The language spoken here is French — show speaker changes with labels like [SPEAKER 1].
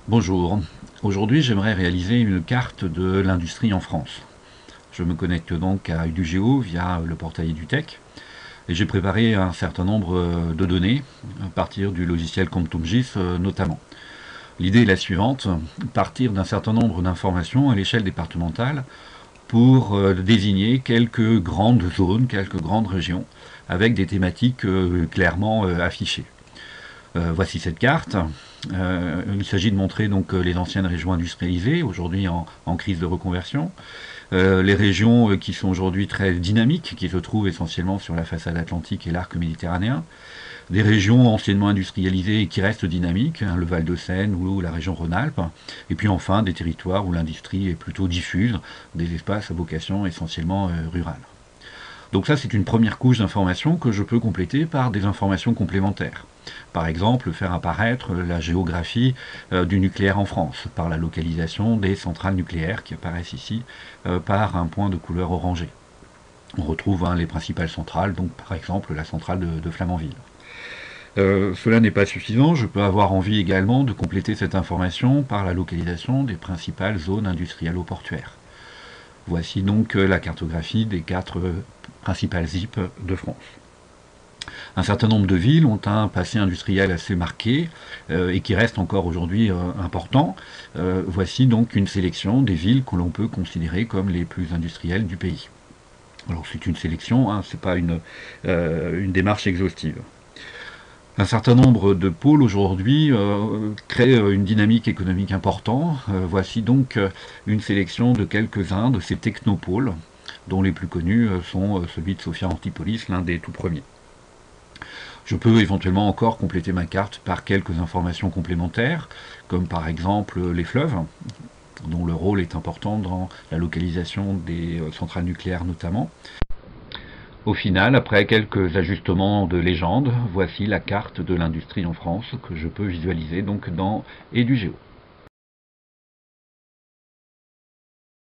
[SPEAKER 1] Bonjour, aujourd'hui j'aimerais réaliser une carte de l'industrie en France. Je me connecte donc à Udugeo via le portail EduTech et j'ai préparé un certain nombre de données à partir du logiciel CompTumGIS notamment. L'idée est la suivante, partir d'un certain nombre d'informations à l'échelle départementale pour désigner quelques grandes zones, quelques grandes régions avec des thématiques clairement affichées. Voici cette carte. Il s'agit de montrer donc les anciennes régions industrialisées, aujourd'hui en crise de reconversion, les régions qui sont aujourd'hui très dynamiques, qui se trouvent essentiellement sur la façade atlantique et l'arc méditerranéen, des régions anciennement industrialisées et qui restent dynamiques, hein, le Val-de-Seine ou la région Rhône-Alpes, et puis enfin des territoires où l'industrie est plutôt diffuse, des espaces à vocation essentiellement rurale. Donc ça, c'est une première couche d'informations que je peux compléter par des informations complémentaires. Par exemple, faire apparaître la géographie du nucléaire en France, par la localisation des centrales nucléaires qui apparaissent ici par un point de couleur orangé. On retrouve les principales centrales, donc par exemple la centrale de Flamanville. Cela n'est pas suffisant, je peux avoir envie également de compléter cette information par la localisation des principales zones industrielles ou portuaires. Voici donc la cartographie des quatre principales ZIP de France. Un certain nombre de villes ont un passé industriel assez marqué et qui reste encore aujourd'hui important. Voici donc une sélection des villes que l'on peut considérer comme les plus industrielles du pays. Alors c'est une sélection, hein, c'est pas une démarche exhaustive. Un certain nombre de pôles aujourd'hui créent une dynamique économique importante. Voici donc une sélection de quelques-uns de ces technopoles, dont les plus connus sont celui de Sophia Antipolis, l'un des tout premiers. Je peux éventuellement encore compléter ma carte par quelques informations complémentaires, comme par exemple les fleuves, dont le rôle est important dans la localisation des centrales nucléaires notamment. Au final, après quelques ajustements de légende, voici la carte de l'industrie en France que je peux visualiser donc dans EduGeo.